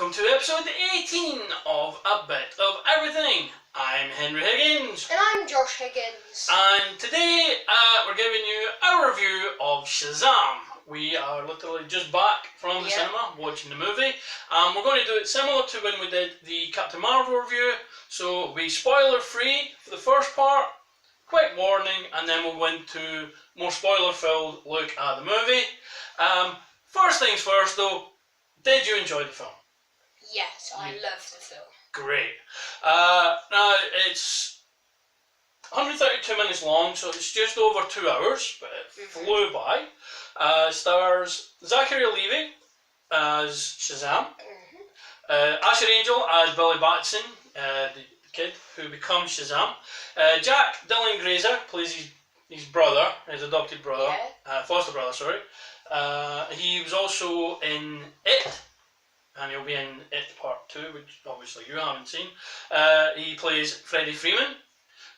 welcome to episode 18 of A Bit of Everything. I'm Henry Higgins. And I'm Josh Higgins. And today we're giving you our review of Shazam. We are literally just back from the cinema watching the movie. We're going to do it similar to when we did the Captain Marvel review. So it'll be spoiler free for the first part, quick warning, and then we'll go into more spoiler filled look at the movie. First things first though, did you enjoy the film? Yes, I loved the film. Great. Now, it's 132 minutes long, so it's just over 2 hours, but it flew by. Stars Zachary Levi as Shazam, Asher Angel as Billy Batson, the kid who becomes Shazam. Jack Dylan Grazer plays his brother, his adopted brother, foster brother, sorry. He was also in It, and he'll be in It Part 2, which obviously you haven't seen. He plays Freddie Freeman,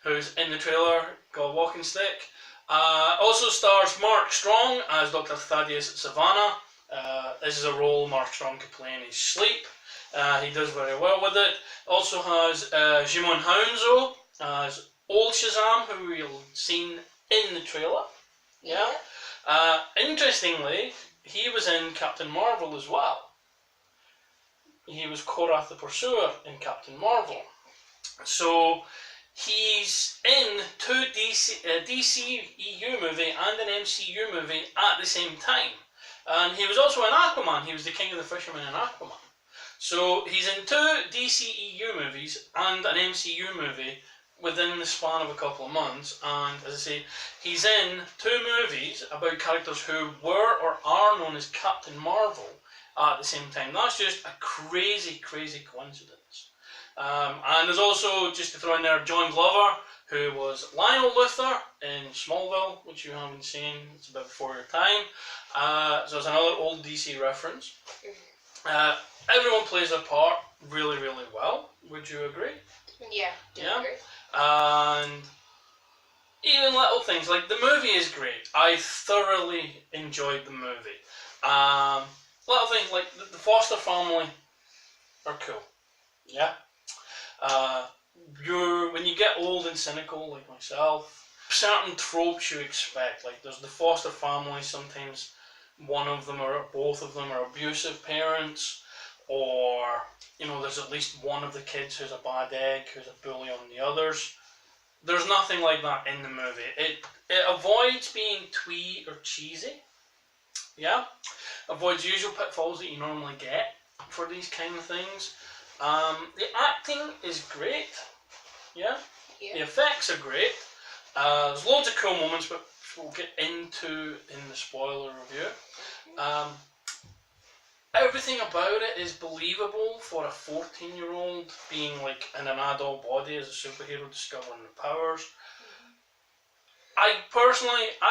who's in the trailer, got a walking stick. Also stars Mark Strong as Dr. Thaddeus Savannah. This is a role Mark Strong could play in his sleep. He does very well with it. Also has Jimon Hounsou as old Shazam, who you'll seen in the trailer. Interestingly, he was in Captain Marvel as well. He was Korath the Pursuer in Captain Marvel. So he's in two DCEU movie and an MCU movie at the same time. And he was also in Aquaman. He was the King of the Fishermen in Aquaman. So he's in two DCEU movies and an MCU movie within the span of a couple of months. And as I say, he's in two movies about characters who were or are known as Captain Marvel at the same time. That's just a crazy, crazy coincidence. And there's also, just to throw in there, John Glover, who was Lionel Luthor in Smallville, which you haven't seen. It's a bit before your time. So it's another old DC reference. Everyone plays their part really, really well. Would you agree? Yeah, I agree. And even little things, like the movie is great. I thoroughly enjoyed the movie. Little things like the foster family are cool. Yeah. When you get old and cynical like myself, certain tropes you expect. Like there's the foster family. Sometimes one of them or both of them are abusive parents, or there's at least one of the kids who's a bad egg, who's a bully on the others. There's nothing like that in the movie. It avoids being twee or cheesy. Yeah, avoids usual pitfalls that you normally get for these kind of things. The acting is great. Yeah. The effects are great. There's loads of cool moments, which we'll get into in the spoiler review. Everything about it is believable for a 14-year-old being like in an adult body as a superhero discovering the powers. I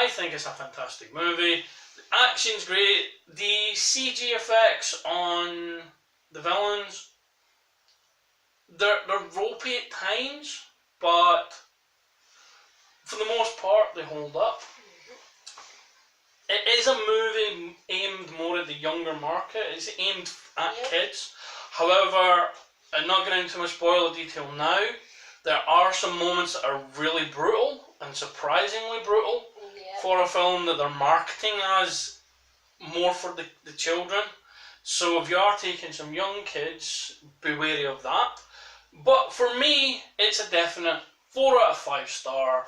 think it's a fantastic movie. The action's great. The CG effects on the villains, they're ropey at times, but for the most part they hold up. It is a movie aimed more at the younger market. It's aimed at kids. However, I'm not getting into much spoiler detail now. There are some moments that are really brutal and surprisingly brutal for a film that they're marketing as more for the children. So if you are taking some young kids, be wary of that. But for me, it's a definite 4 out of 5 star.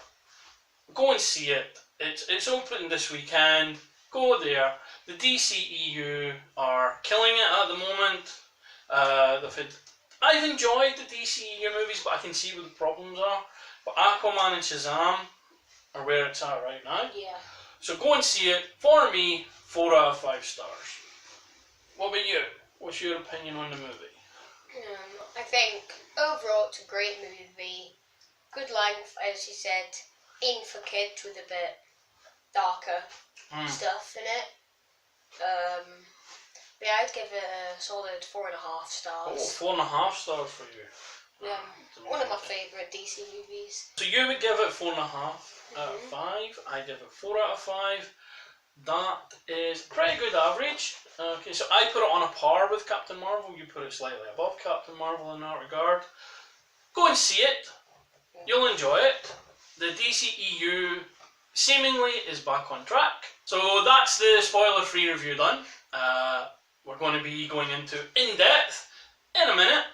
Go and see it. It's open this weekend. Go there. The DCEU are killing it at the moment. I've enjoyed the DCEU movies, but I can see what the problems are. But Aquaman and Shazam are where it's at right now. Yeah. So go and see it. For me, 4 out of 5 stars. What about you? What's your opinion on the movie? I think overall it's a great movie. Good length, as you said. Aimed for kids with a bit darker stuff in it. But I'd give it a solid 4.5 stars. Oh, 4.5 stars for you. Yeah, one of my favourite DC movies. So you would give it 4.5 out of 5. I give it 4 out of 5. that is pretty good average. Okay, so I put it on a par with Captain Marvel. You put it slightly above Captain Marvel in that regard. Go and see it. You'll enjoy it. The DCEU seemingly is back on track. So that's the spoiler-free review done. We're going to be going into in-depth in a minute.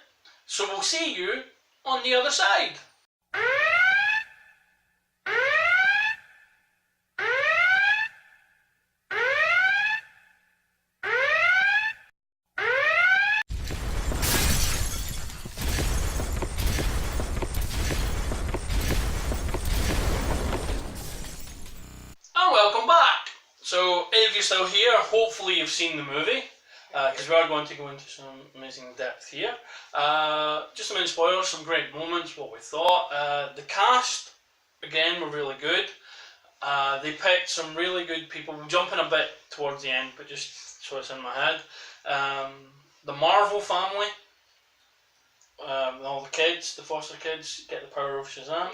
So we'll see you on the other side. And welcome back. So if you're still here, hopefully you've seen the movie, because we are going to go into some amazing depth here. Just some spoilers, some great moments, what we thought. The cast, again, were really good. They picked some really good people. We're jumping a bit towards the end, but just so it's in my head. The Marvel family, all the kids, the foster kids, get the power of Shazam.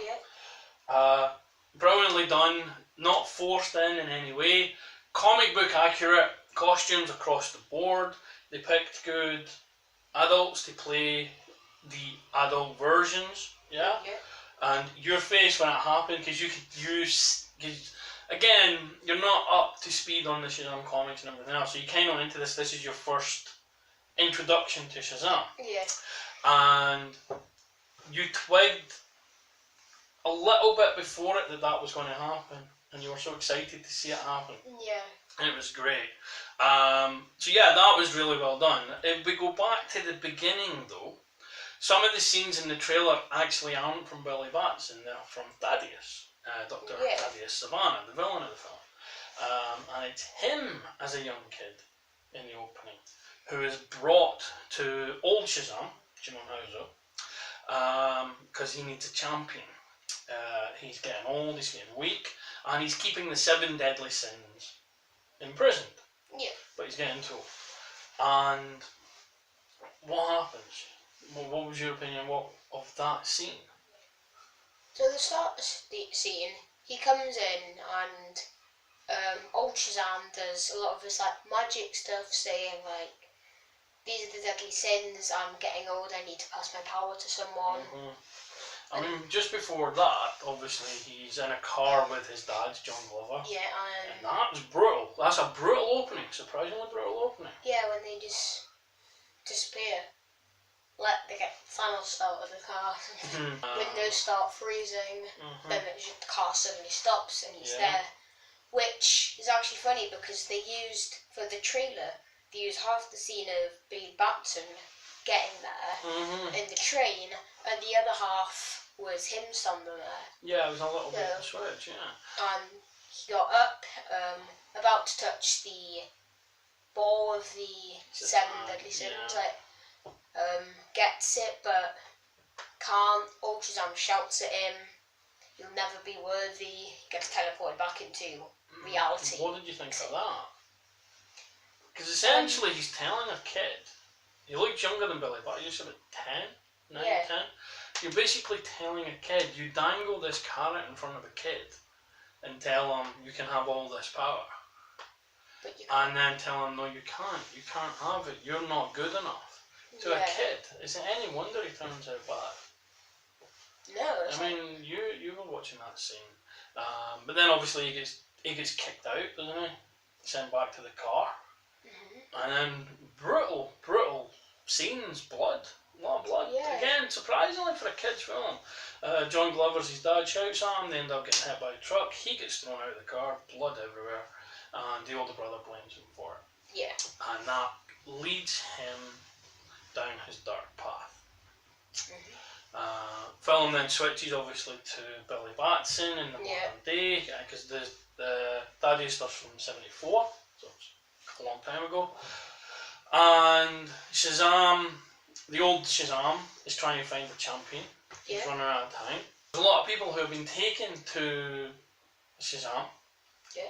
Brilliantly done, not forced in any way. Comic book accurate, costumes across the board. They picked good adults to play the adult versions, yeah? And your face when it happened, because you could use, again, you're not up to speed on the Shazam comics and everything else, so you came on into this is your first introduction to Shazam. And you twigged a little bit before it that was going to happen, and you were so excited to see it happen. And it was great. So yeah, that was really well done. If we go back to the beginning though, some of the scenes in the trailer actually aren't from Billy Batson, they're from Thaddeus, Dr. Thaddeus Savannah, the villain of the film. And it's him as a young kid in the opening, who is brought to old Shazam, Jimon Houser, because he needs a champion. He's getting old, he's getting weak, and he's keeping the 7 deadly sins imprisoned. But he's getting told. And what happens? What was your opinion of that scene? So the start of the scene, he comes in and old Shazam does a lot of this like magic stuff, saying like, these are the deadly sins, I'm getting old, I need to pass my power to someone. I mean, just before that, obviously, he's in a car with his dad, John Glover. And that was brutal. That's a brutal opening, surprisingly brutal opening. When they just disappear. They get Thanos out of the car. Windows start freezing. Then the car suddenly stops and he's there. Which is actually funny because they used, for the trailer, they used half the scene of Billy Batson getting there in the train, and the other half was him standing there. Yeah, it was a little bit of a switch, And he got up, about to touch the ball of the 7 deadly sins, gets it, but can't. Old Shazam shouts at him, "You'll never be worthy," gets teleported back into reality. What did you think of that? Because essentially he's telling a kid, he looked younger than Billy, but he's about 10, 9, 10. You're basically telling a kid, you dangle this carrot in front of a kid and tell him you can have all this power. And then tell him, no, you can't have it, you're not good enough. To a kid, is it any wonder he turns out bad? No. I mean, you were watching that scene. But then obviously he gets kicked out, doesn't he? Sent back to the car. And then brutal scenes, blood. A lot of blood. Again, surprisingly for a kid's film. John Glover's his dad shouts at him, they end up getting hit by a truck, he gets thrown out of the car, blood everywhere, and the older brother blames him for it. And that leads him down his dark path. Film then switches obviously to Billy Batson in the modern day, because the Thaddeus stuff's from 74, so it's a long time ago. And Shazam, the old Shazam, is trying to find the champion. He's running out of time. There's a lot of people who have been taken to Shazam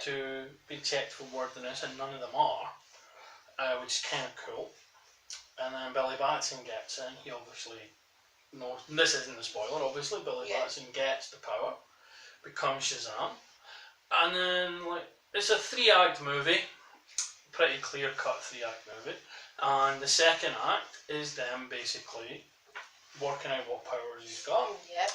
to be checked for worthiness, and none of them are, which is kind of cool. And then Billy Batson gets in. He obviously knows, this isn't a spoiler obviously, Billy Batson gets the power, becomes Shazam, and then like it's a 3-act movie, pretty clear-cut 3-act movie, and the second act is them basically working out what powers he's got. Yep.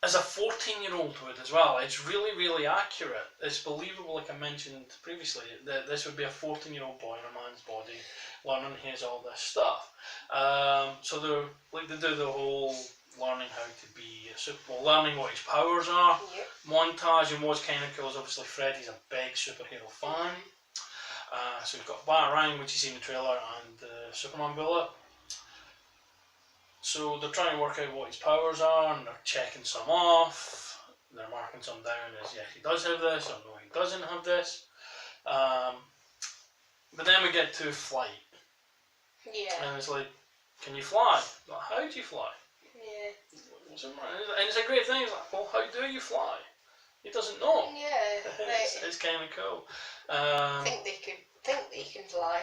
As a 14-year-old would as well, it's really, really accurate. It's believable, like I mentioned previously, that this would be a 14-year-old boy in a man's body learning here's all this stuff. So they do the whole learning how to be a superhero, learning what his powers are. Yep. Montage, and what's kind of cool is obviously Freddy's a big superhero fan. So we've got Batarang, which you see in the trailer, and the Superman bullet. So they're trying to work out what his powers are, and they're checking some off. They're marking some down as, yeah, he does have this, or no, he doesn't have this. But then we get to flight. Yeah. And it's like, can you fly? Like, how do you fly? Yeah. And it's a great thing. It's like, well, how do you fly? He doesn't know. Yeah. It's kind of cool. Think they can fly.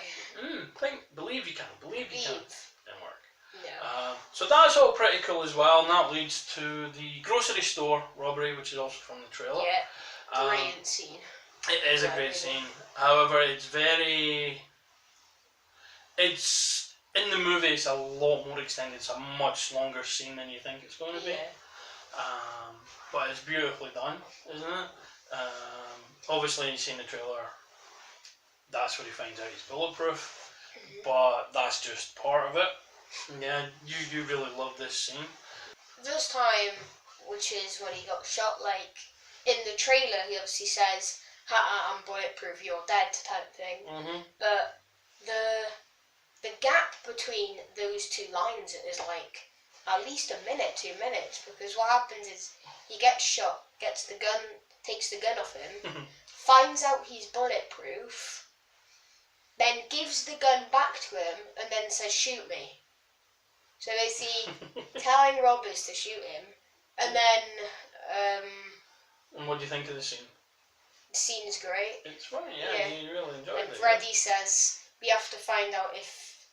Believe you can. Believe you can. Didn't work. No. So that's all pretty cool as well, and that leads to the grocery store robbery, which is also from the trailer. Yeah. Brilliant scene. It is a great scene. However, it's in the movie, it's a lot more extended. It's a much longer scene than you think it's going to be. But it's beautifully done, isn't it? Obviously, you see in the trailer, that's where he finds out he's bulletproof, but that's just part of it. Yeah, you really love this scene. This time, which is when he got shot, like, in the trailer, he obviously says, "Ha, I'm bulletproof, you're dead," type thing. But the gap between those two lines is like at least a minute, 2 minutes, because what happens is he gets shot, gets the gun, takes the gun off him, finds out he's bulletproof, then gives the gun back to him, and then says, "Shoot me." So basically telling robbers to shoot him, and then And what do you think of the scene? the scene is great. It's funny, yeah. You really enjoyed And it. Freddy says, "We have to find out if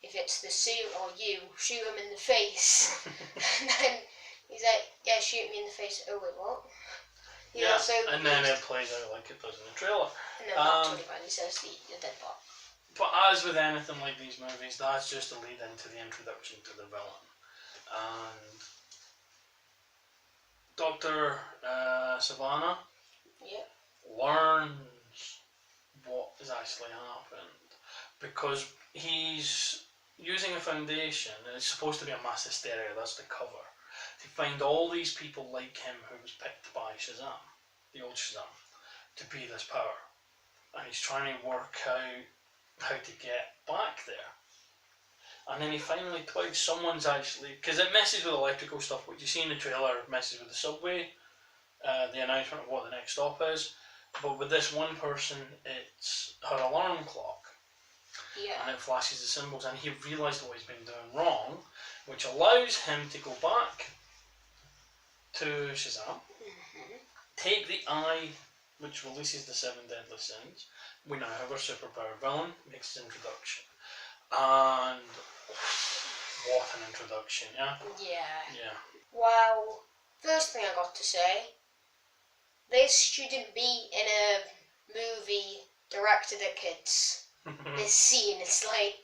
it's the suit or you. Shoot him in the face." And then he's like, "Yeah, shoot me in the face." "Oh wait, what?" And then it plays out like it does in the trailer. And then that's what he says, the dead part. But as with anything like these movies, that's just a lead into the introduction to the villain. And Dr. Savannah learns what has actually happened, because he's using a foundation, and it's supposed to be a mass hysteria, that's the cover, to find all these people like him who was picked by Shazam, the old Shazam, to be this power. And he's trying to work out how to get back there. And then he finally twigs someone's actually, because it messes with electrical stuff, what you see in the trailer messes with the subway, the announcement of what the next stop is. But with this one person, it's her alarm clock. Yeah. And it flashes the symbols, and he realised what he's been doing wrong, which allows him to go back to Shazam, take the eye, which releases the 7 deadly sins. We now have our superpower villain, makes his introduction. And what an introduction, yeah? Yeah. Well, first thing I got to say, this shouldn't be in a movie directed at kids. This scene, it's like,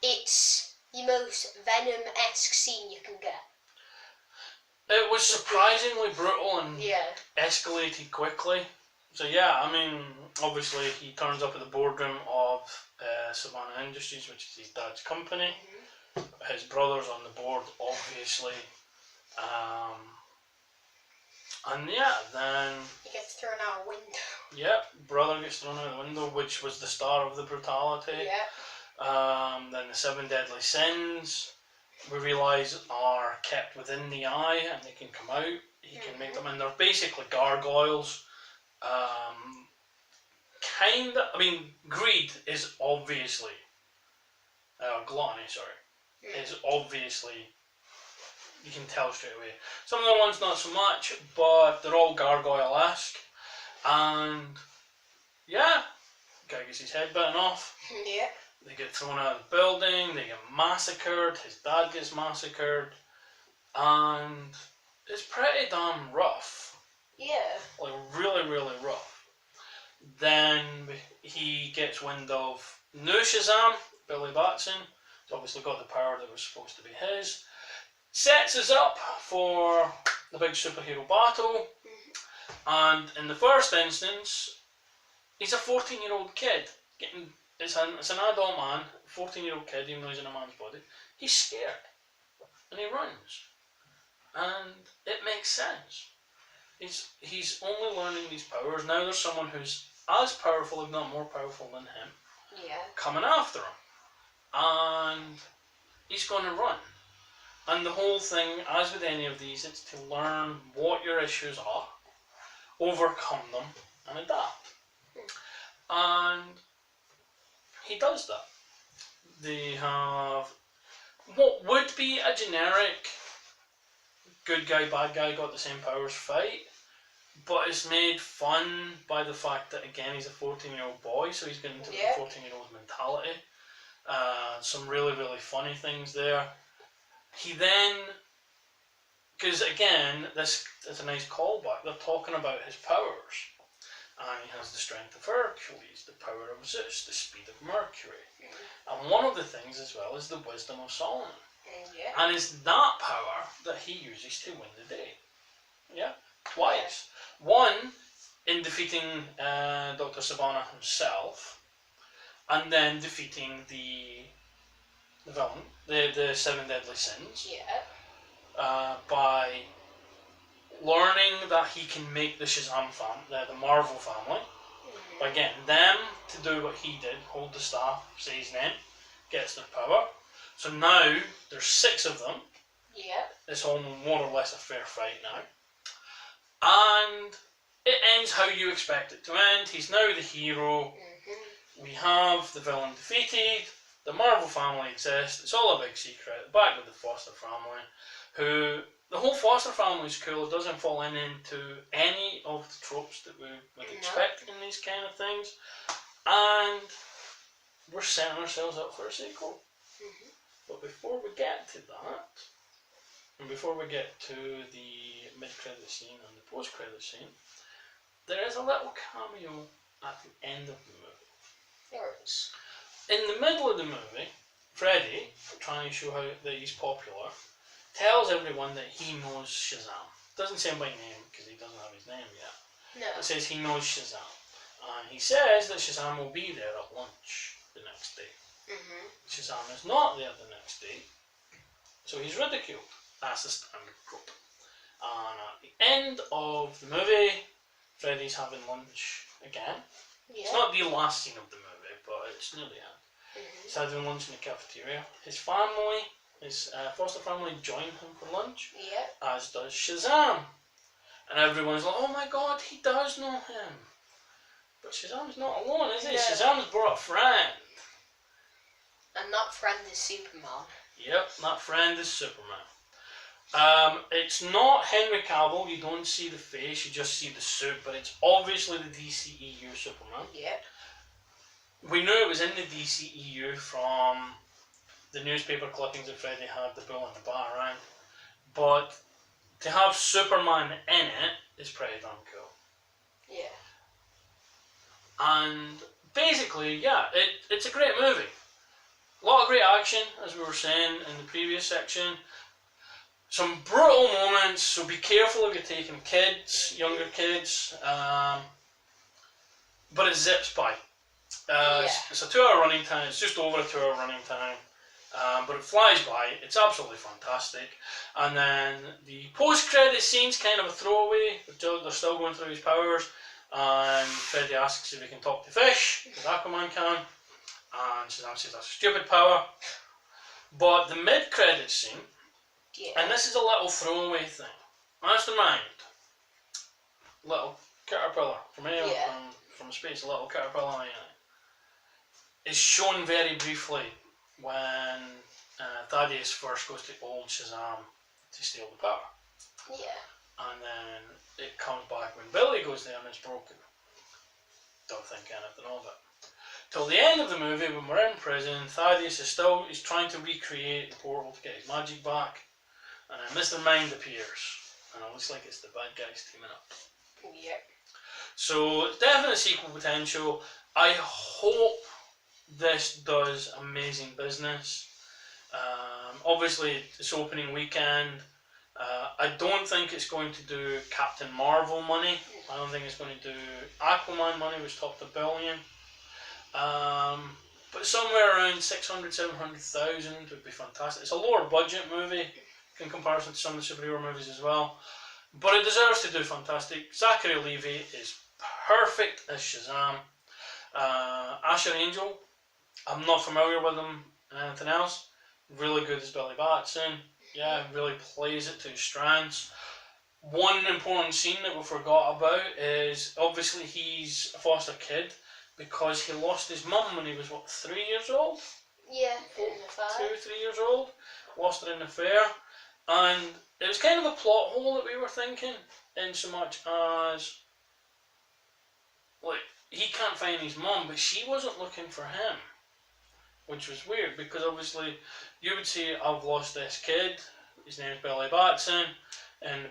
it's the most Venom-esque scene you can get. It was surprisingly brutal and Yeah. escalated quickly. So yeah, I mean, obviously he turns up at the boardroom of Savannah Industries, which is his dad's company. His brother's on the board, obviously. And yeah, then... He gets thrown out a window. Yep, brother gets thrown out the window, which was the start of the brutality. Yeah. Then the 7 deadly sins, we realise, are kept within the eye, and they can come out. He can make them, and they're basically gargoyles. Greed is obviously, gluttony, sorry, is obviously, you can tell straight away. Some of the ones not so much, but they're all gargoyle-esque, and yeah, guy gets his head bitten off. Yeah. They get thrown out of the building, they get massacred, his dad gets massacred, and it's pretty damn rough. Yeah. Like, really, really rough. Then he gets wind of new Shazam, Billy Batson. He's obviously got the power that was supposed to be his. Sets us up for the big superhero battle. And in the first instance, he's a 14-year-old kid. It's an adult man, 14-year-old kid, even though he's in a man's body. He's scared. And he runs. And it makes sense. He's only learning these powers. Now there's someone who's as powerful, if not more powerful than him, coming after him. And he's going to run. And the whole thing, as with any of these, it's to learn what your issues are, overcome them, and adapt. And he does that. They have what would be a generic good guy, bad guy, got the same powers fight, but it's made fun by the fact that, again, he's a 14-year-old boy, so he's getting into the 14-year-old mentality. Some really, really funny things there. He then, because again, this is a nice callback, they're talking about his powers. And he has the strength of Hercules, the power of Zeus, the speed of Mercury. And one of the things as well is the wisdom of Solomon. And it's that power that he uses to win the day. Twice. One, in defeating Dr. Sivana himself, and then defeating the villain, the Seven Deadly Sins, by learning that he can make the Shazam family, the Marvel family, by getting them to do what he did, hold the staff, say his name, gets their power. So now there's 6 of them. It's all more or less a fair fight now. And it ends how you expect it to end. He's now the hero. We have the villain defeated. The Marvel family exists. It's all a big secret. Back with the Foster family, who the whole Foster family is cool. It doesn't fall into any of the tropes that we would expect in these kind of things. And we're setting ourselves up for a sequel. But before we get to that, and before we get to the mid-credit scene and the post-credit scene, there is a little cameo at the end of the movie. There is. In the middle of the movie, Freddy, trying to show how that he's popular, tells everyone that he knows Shazam. Doesn't say him by name because he doesn't have his name yet. It says he knows Shazam. And he says that Shazam will be there at lunch the next day. Shazam is not there the next day, so he's ridiculed. That's the standard trope. And at the end of the movie, Freddy's having lunch again. It's not the last scene of the movie, but it's near the end. He's having lunch in the cafeteria. His family, his foster family, join him for lunch, as does Shazam. And everyone's like, oh my god, he does know him. But Shazam's not alone, is he? Shazam's brought a friend. And that friend is Superman. Yep, that friend is Superman. It's not Henry Cavill, you don't see the face, you just see the suit, but it's obviously the DCEU Superman. We knew it was in the DCEU from the newspaper clippings that Freddy had, the bull and the batarang. But to have Superman in it is pretty damn cool. And basically, it's a great movie. A lot of great action, as we were saying in the previous section. Some brutal moments, so be careful if you're taking kids, younger kids. But it zips by. It's a 2-hour running time, it's just over a 2-hour running time. But it flies by, it's absolutely fantastic. And then the post-credit scene's kind of a throwaway. They're still going through his powers. And Freddy asks if he can talk to fish, because Aquaman can. And Shazam says that's a stupid power. But the mid-credit scene, and this is a little throwaway thing. Mastermind, little caterpillar from space, a little caterpillar is shown very briefly when Thaddeus first goes to old Shazam to steal the power. And then it comes back when Billy goes there and it's broken. Don't think anything of it. Till the end of the movie, when we're in prison, Thaddeus is trying to recreate the portal to get his magic back. And then Mr. Mind appears. And it looks like it's the bad guys teaming up. So it's definitely sequel potential. I hope this does amazing business. Obviously, it's opening weekend. I don't think it's going to do Captain Marvel money. I don't think it's going to do Aquaman money, which topped $1 billion. But somewhere around 600, 700,000 would be fantastic. It's a lower budget movie in comparison to some of the superhero movies as well. But it deserves to do fantastic. Zachary Levi is perfect as Shazam. Asher Angel, I'm not familiar with him and anything else. Really good as Billy Batson. Yeah, really plays it to his strengths. One important scene that we forgot about is obviously he's a foster kid because he lost his mum when he was, what, 3 years old? Yeah, in the fire. 2 or 3 years old. Lost her in the fair. And it was kind of a plot hole that we were thinking, in so much as, like, he can't find his mum, but she wasn't looking for him. Which was weird, because obviously you would say, I've lost this kid, his name's Billy Batson, and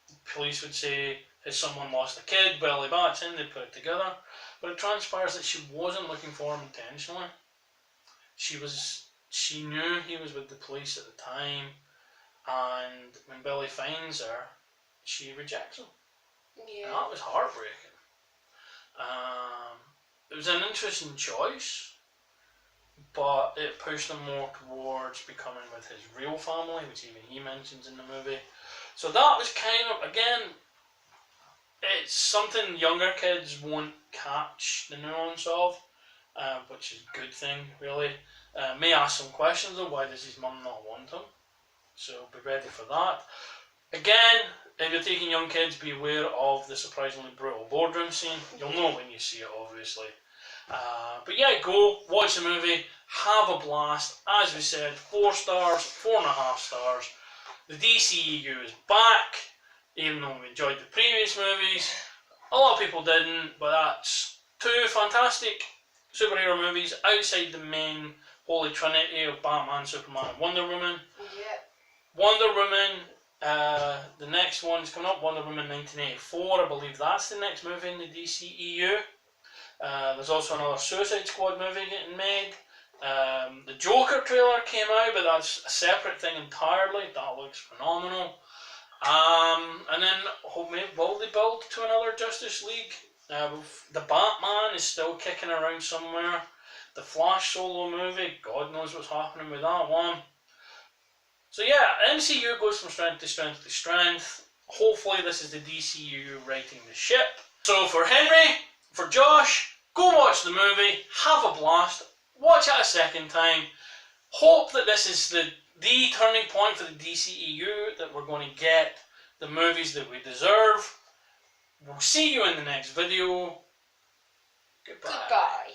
the police would say, has someone lost a kid, Billy Batson, they'd put it together. But it transpires that she wasn't looking for him intentionally. She knew he was with the police at the time, and when Billy finds her, she rejects him. Yeah. And that was heartbreaking. It was an interesting choice, but it pushed him more towards becoming with his real family, which even he mentions in the movie. So that was kind of, again, it's something younger kids won't catch the nuance of, which is a good thing, really. May ask some questions though, why does his mum not want him? So be ready for that. Again, if you're taking young kids, be aware of the surprisingly brutal boardroom scene. You'll know when you see it, obviously. But yeah, go, watch the movie, have a blast. As we said, 4 stars, 4.5 stars. The DCEU is back, even though we enjoyed the previous movies. A lot of people didn't, but that's 2 fantastic superhero movies outside the main holy trinity of Batman, Superman and Wonder Woman. Yep. Wonder Woman, the next one's coming up, Wonder Woman 1984. I believe that's the next movie in the DCEU. There's also another Suicide Squad movie getting made. The Joker trailer came out, but that's a separate thing entirely. That looks phenomenal. And then maybe will they build to another Justice League? The Batman is still kicking around somewhere. The Flash solo movie, God knows what's happening with that one. So yeah, MCU goes from strength to strength to strength. Hopefully this is the DCU righting the ship. So for Henry, for Josh, go watch the movie, have a blast, watch it a second time. Hope that this is the turning point for the DCEU, that we're going to get the movies that we deserve. We'll see you in the next video. Goodbye. Goodbye.